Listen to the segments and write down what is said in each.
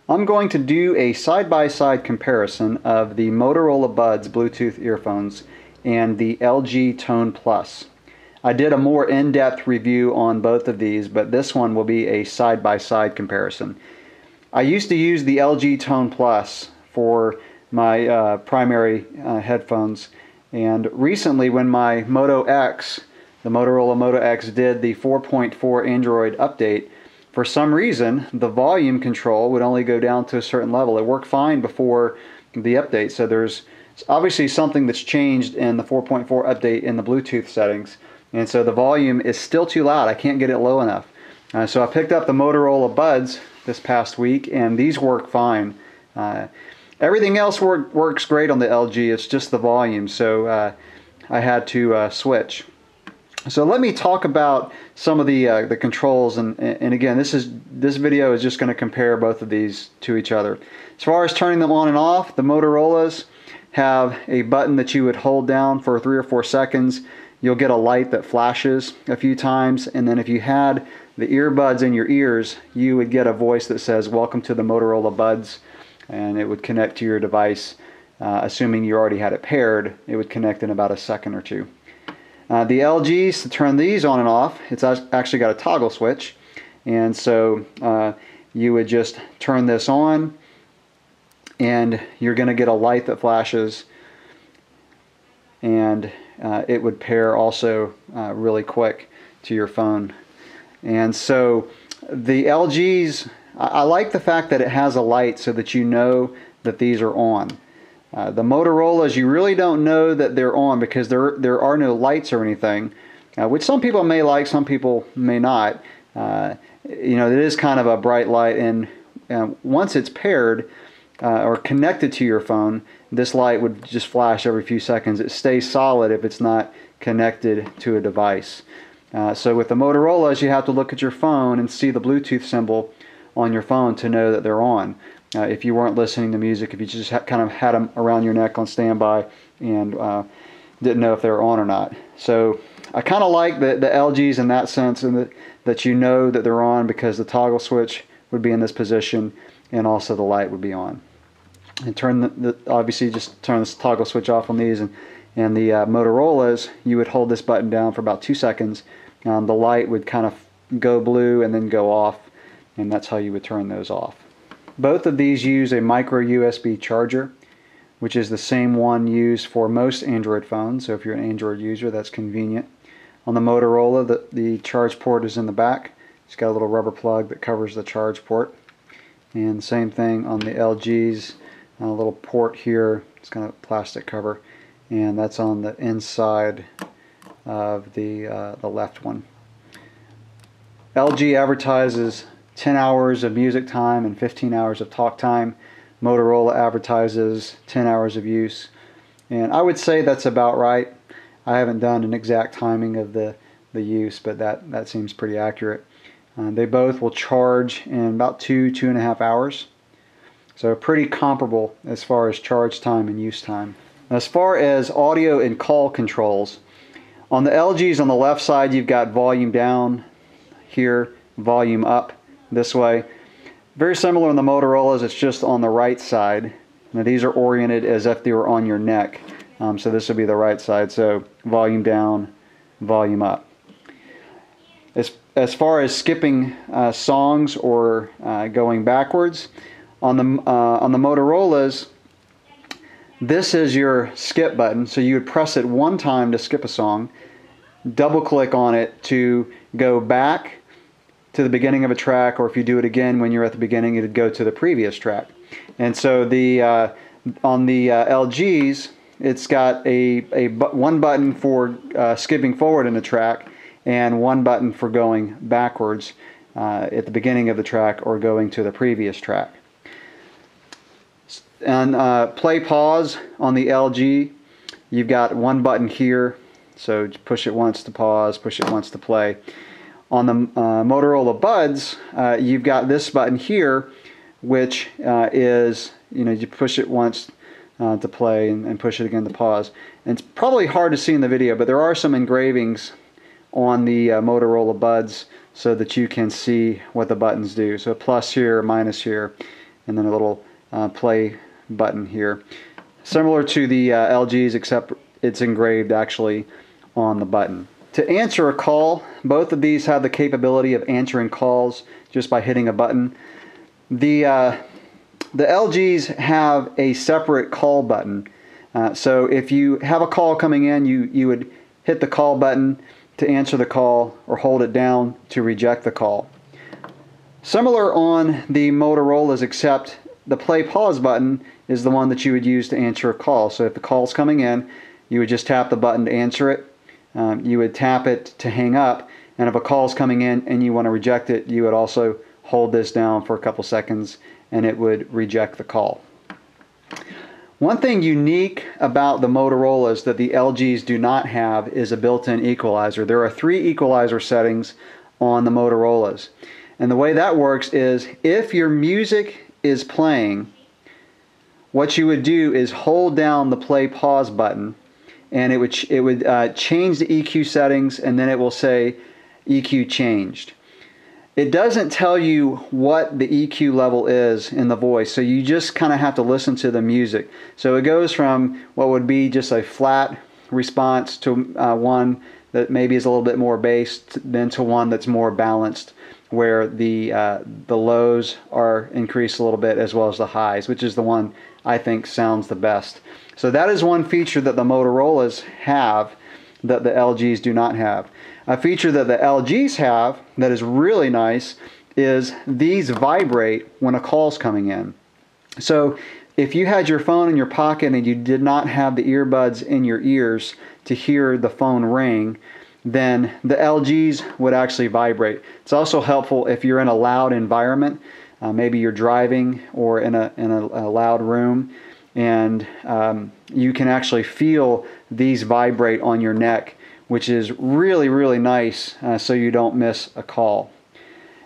I'm going to do a side-by-side comparison of the Motorola Buds Bluetooth earphones and the LG Tone Plus. I did a more in-depth review on both of these, but this one will be a side-by-side comparison. I used to use the LG Tone Plus for my primary headphones, and recently when my Moto X, the Motorola Moto X, did the 4.4 Android update, for some reason the volume control would only go down to a certain level. It worked fine before the update, so there's obviously something that's changed in the 4.4 update in the Bluetooth settings, and so the volume is still too loud. I can't get it low enough. So I picked up the Motorola Buds this past week, and these work fine. Everything else works great on the LG. It's just the volume, so I had to switch. So let me talk about some of the controls, and again, this video is just going to compare both of these to each other. As far as turning them on and off, the Motorola's have a button that you would hold down for 3 or 4 seconds. You'll get a light that flashes a few times, and then if you had the earbuds in your ears, you would get a voice that says, "Welcome to the Motorola Buds," and it would connect to your device. Assuming you already had it paired, it would connect in about a second or two. The LGs, to turn these on and off, it's actually got a toggle switch, and so you would just turn this on and you're going to get a light that flashes, and it would pair also really quick to your phone. And so the LGs, I like the fact that it has a light so that you know that these are on. The Motorola's, you really don't know that they're on because there are no lights or anything, which some people may like, some people may not. You know, it is kind of a bright light, and once it's paired or connected to your phone, this light would just flash every few seconds. It stays solid if it's not connected to a device. So with the Motorola's, you have to look at your phone and see the Bluetooth symbol on your phone to know that they're on. If you weren't listening to music, if you just kind of had them around your neck on standby and didn't know if they were on or not. So I kind of like the LGs in that sense, and that you know that they're on because the toggle switch would be in this position and also the light would be on. And turn obviously just turn this toggle switch off on these, and the Motorola's, you would hold this button down for about 2 seconds. The light would kind of go blue and then go off, and that's how you would turn those off. Both of these use a micro USB charger, which is the same one used for most Android phones, so if you're an Android user, that's convenient. On the Motorola, the charge port is in the back. It's got a little rubber plug that covers the charge port. And same thing on the LGs, a little port here, it's got a plastic cover, and that's on the inside of the left one. LG advertises 10 hours of music time and 15 hours of talk time. Motorola advertises 10 hours of use, and I would say that's about right. I haven't done an exact timing of the use, but that seems pretty accurate. They both will charge in about 2.5 hours, so pretty comparable as far as charge time and use time. As far as audio and call controls, on the LGs on the left side, you've got volume down here, volume up this way. Very similar on the Motorola's, it's just on the right side. Now these are oriented as if they were on your neck, so this would be the right side, so volume down, volume up. As far as skipping songs or going backwards, on the Motorola's, this is your skip button, so you would press it one time to skip a song, double click on it to go back to the beginning of a track, or if you do it again when you're at the beginning, it would go to the previous track. And so on the LGs, it's got one button for skipping forward in a track and one button for going backwards at the beginning of the track or going to the previous track. And play pause on the LG, you've got one button here, so push it once to pause, push it once to play. On the Motorola Buds, you've got this button here, which is, you push it once to play and push it again to pause. And it's probably hard to see in the video, but there are some engravings on the Motorola Buds so that you can see what the buttons do. So plus here, minus here, and then a little play button here. Similar to the LGs, except it's engraved actually on the button. To answer a call, both of these have the capability of answering calls just by hitting a button. The LGs have a separate call button. So if you have a call coming in, you would hit the call button to answer the call, or hold it down to reject the call. Similar on the Motorola's, except the play pause button is the one that you would use to answer a call. So if the call's coming in, you would just tap the button to answer it. You would tap it to hang up, and if a call's coming in and you want to reject it, you would also hold this down for a couple seconds and it would reject the call. One thing unique about the Motorola's that the LGs do not have is a built-in equalizer. There are 3 equalizer settings on the Motorola's. And the way that works is, if your music is playing, what you would do is hold down the play pause button, and it would change the EQ settings, and then it will say EQ changed. It doesn't tell you what the EQ level is in the voice, so you just kind of have to listen to the music. So it goes from what would be just a flat response to one that maybe is a little bit more bass, then to one that's more balanced, where the lows are increased a little bit as well as the highs, which is the one I think sounds the best. So that is one feature that the Motorola's have that the LGs do not have. A feature that the LGs have that is really nice is these vibrate when a call's coming in. So if you had your phone in your pocket and you did not have the earbuds in your ears to hear the phone ring, then the LGs would actually vibrate. It's also helpful if you're in a loud environment. Maybe you're driving or in a loud room, and you can actually feel these vibrate on your neck, which is really, really nice, so you don't miss a call.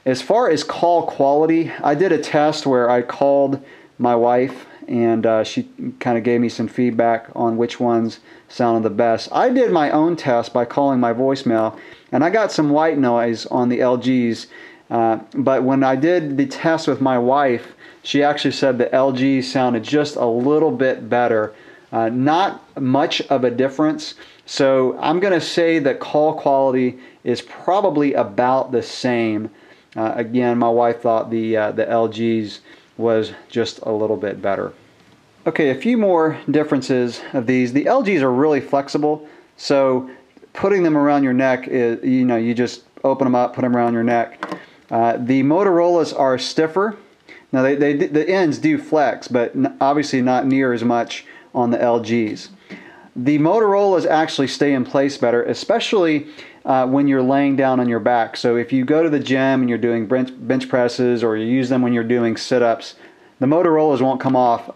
As far as call quality, I did a test where I called my wife, and she kind of gave me some feedback on which ones sounded the best. I did my own test by calling my voicemail, and I got some white noise on the LGs, but when I did the test with my wife, she actually said the LGs sounded just a little bit better. Not much of a difference. So I'm going to say that call quality is probably about the same. Again, my wife thought the LGs was just a little bit better. Okay, a few more differences of these. The LGs are really flexible, so putting them around your neck is, you just open them up, put them around your neck. The Motorola's are stiffer. Now the ends do flex, but obviously not near as much on the LGs. The Motorola's actually stay in place better, especially when you're laying down on your back. So if you go to the gym and you're doing bench presses, or you use them when you're doing sit-ups, the Motorola's won't come off.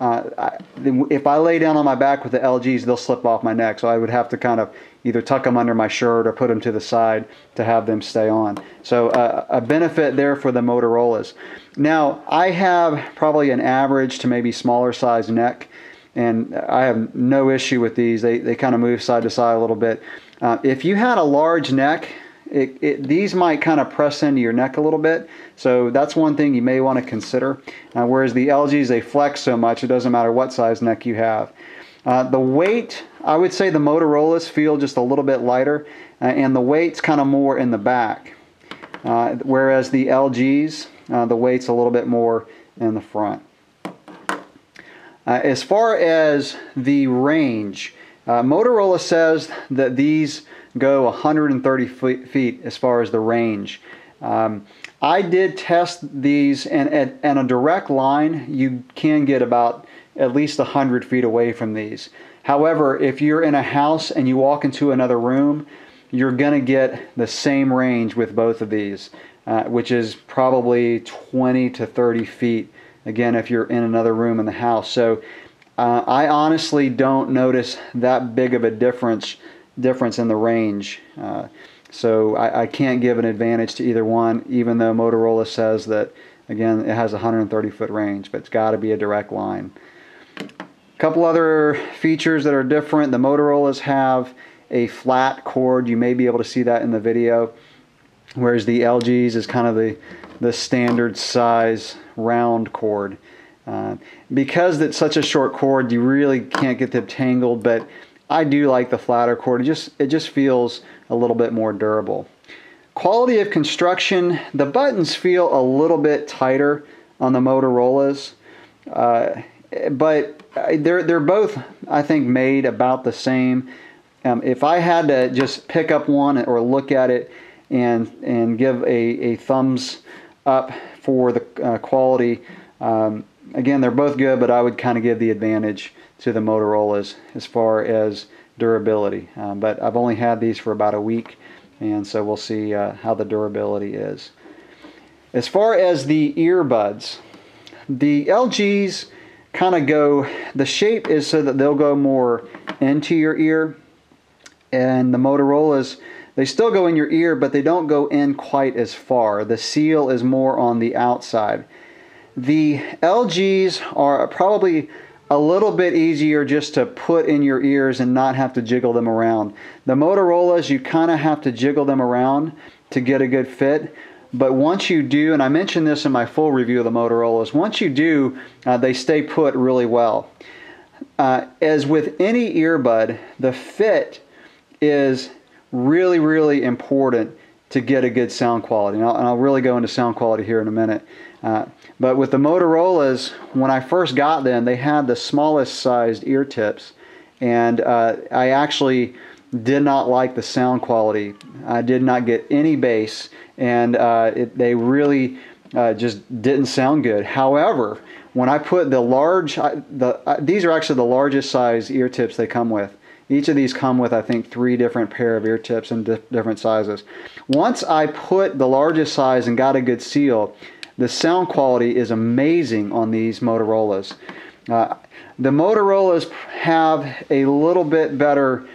If I lay down on my back with the LGs, they'll slip off my neck. So I would have to kind of either tuck them under my shirt or put them to the side to have them stay on. So a benefit there for the Motorola's. Now, I have probably an average to maybe smaller size neck, and I have no issue with these. They kind of move side to side a little bit. If you had a large neck, these might kind of press into your neck a little bit, so that's one thing you may want to consider. Whereas the LGs, they flex so much, it doesn't matter what size neck you have. The weight, I would say the Motorola's feel just a little bit lighter, and the weight's kind of more in the back. Whereas the LGs, the weight's a little bit more in the front. As far as the range, Motorola says that these go 130 feet as far as the range. I did test these, and at a direct line, you can get about at least 100 feet away from these. However, if you're in a house and you walk into another room, you're going to get the same range with both of these, which is probably 20 to 30 feet, again, if you're in another room in the house. So I honestly don't notice that big of a difference in the range. So I can't give an advantage to either one, even though Motorola says that, again, it has a 130 foot range, but it's got to be a direct line. A couple other features that are different. The Motorola's have a flat cord. You may be able to see that in the video, whereas the LG's is kind of the standard size round cord. Because it's such a short cord, you really can't get them tangled, but I do like the flatter cord. It just feels a little bit more durable. Quality of construction, the buttons feel a little bit tighter on the Motorola's, but they're both, I think, made about the same. If I had to just pick up one or look at it and give a thumbs up for the quality, again, they're both good, but I would kind of give the advantage to the Motorola's as far as durability. But I've only had these for about a week, and so we'll see how the durability is. As far as the earbuds, the LGs kind of go, the shape is so that they'll go more into your ear, and the Motorola's, they still go in your ear, but they don't go in quite as far. The seal is more on the outside. The LGs are probably a little bit easier just to put in your ears and not have to jiggle them around. The Motorola's, you kind of have to jiggle them around to get a good fit. But once you do, and I mentioned this in my full review of the Motorola's, once you do, they stay put really well. As with any earbud, the fit is really, really important to get a good sound quality. And I'll really go into sound quality here in a minute. But with the Motorola's, when I first got them, they had the smallest sized ear tips, and I actually did not like the sound quality. I did not get any bass, and they really just didn't sound good. However, when I put the large, these are actually the largest size ear tips they come with. Each of these come with, I think, 3 different pair of ear tips in different sizes. Once I put the largest size and got a good seal, the sound quality is amazing on these Motorola's. The Motorola's have a little bit better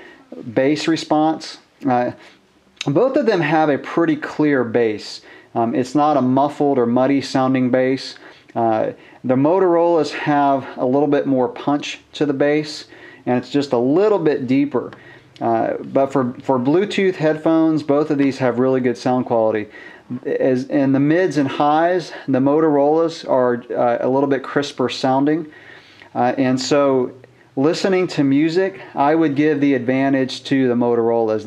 bass response. Both of them have a pretty clear bass. It's not a muffled or muddy sounding bass. The Motorola's have a little bit more punch to the bass, and it's just a little bit deeper. But for Bluetooth headphones, both of these have really good sound quality. As in the mids and highs, the Motorola's are a little bit crisper sounding. And so listening to music, I would give the advantage to the Motorola's.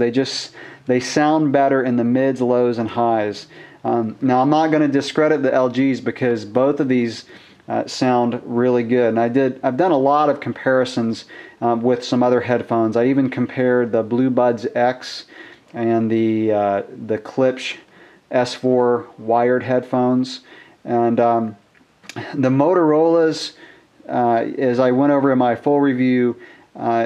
They sound better in the mids, lows, and highs. Now, I'm not going to discredit the LG's because both of these sound really good. And I've done a lot of comparisons with some other headphones. I even compared the Blue Buds X and the Klipsch S4 wired headphones. And the Motorola's, as I went over in my full review,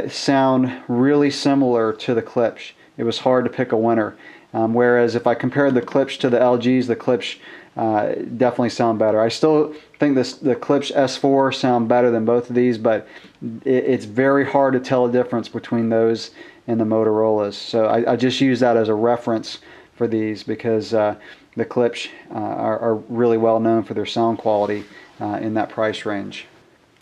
sound really similar to the Klipsch. It was hard to pick a winner. Whereas if I compared the Klipsch to the LG's, the Klipsch definitely sound better. I still think the Klipsch S4 sound better than both of these, but it's very hard to tell a difference between those and the Motorola's. So I just use that as a reference for these because the Klipsch are really well known for their sound quality in that price range.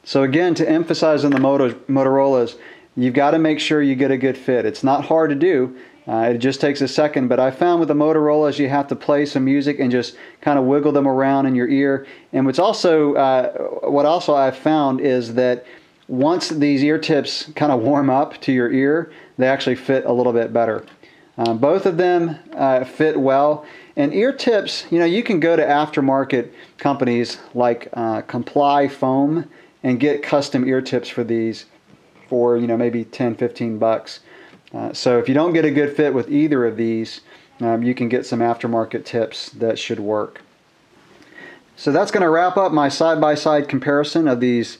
So again, to emphasize on the Motorola's, you've got to make sure you get a good fit. It's not hard to do. It just takes a second, but I found with the Motorola's you have to play some music and just kind of wiggle them around in your ear. And what also I've found is that once these ear tips kind of warm up to your ear, they actually fit a little bit better. Both of them fit well. And ear tips, you can go to aftermarket companies like Comply Foam and get custom ear tips for these for maybe 10, 15 bucks. So if you don't get a good fit with either of these, you can get some aftermarket tips that should work. So that's going to wrap up my side-by-side comparison of these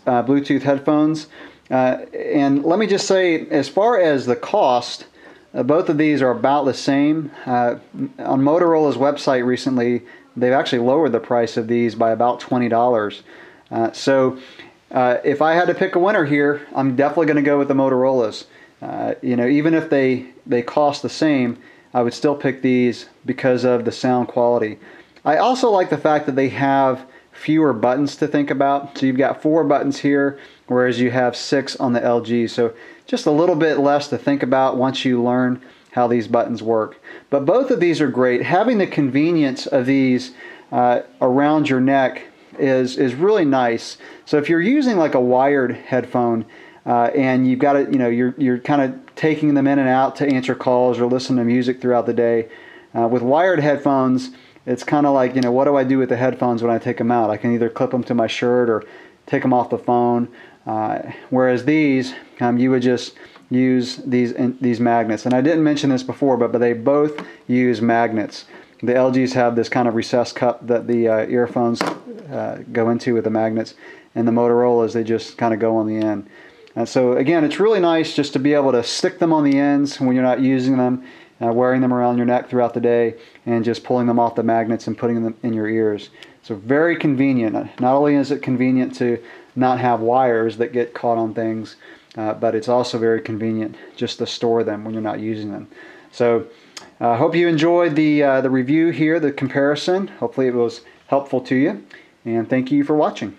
Bluetooth headphones. And let me just say, as far as the cost, both of these are about the same. On Motorola's website recently, they've actually lowered the price of these by about $20. So if I had to pick a winner here, I'm definitely going to go with the Motorola's. Even if they cost the same, I would still pick these because of the sound quality. I also like the fact that they have fewer buttons to think about. So you've got 4 buttons here, whereas you have 6 on the LG. So just a little bit less to think about once you learn how these buttons work. But both of these are great. Having the convenience of these around your neck is really nice. So if you're using like a wired headphone and you've got it, you know, you're kind of taking them in and out to answer calls or listen to music throughout the day, with wired headphones, it's kind of like, you know, what do I do with the headphones when I take them out? I can either clip them to my shirt or take them off the phone. Whereas these, you would just use these magnets. And I didn't mention this before, but they both use magnets. The LGs have this kind of recessed cup that the earphones go into with the magnets, and the Motorola's, they just kind of go on the end. And so again, it's really nice just to be able to stick them on the ends when you're not using them, wearing them around your neck throughout the day, and just pulling them off the magnets and putting them in your ears. So very convenient. Not only is it convenient to not have wires that get caught on things, but it's also very convenient just to store them when you're not using them. So I hope you enjoyed the review here, the comparison. Hopefully it was helpful to you, and thank you for watching.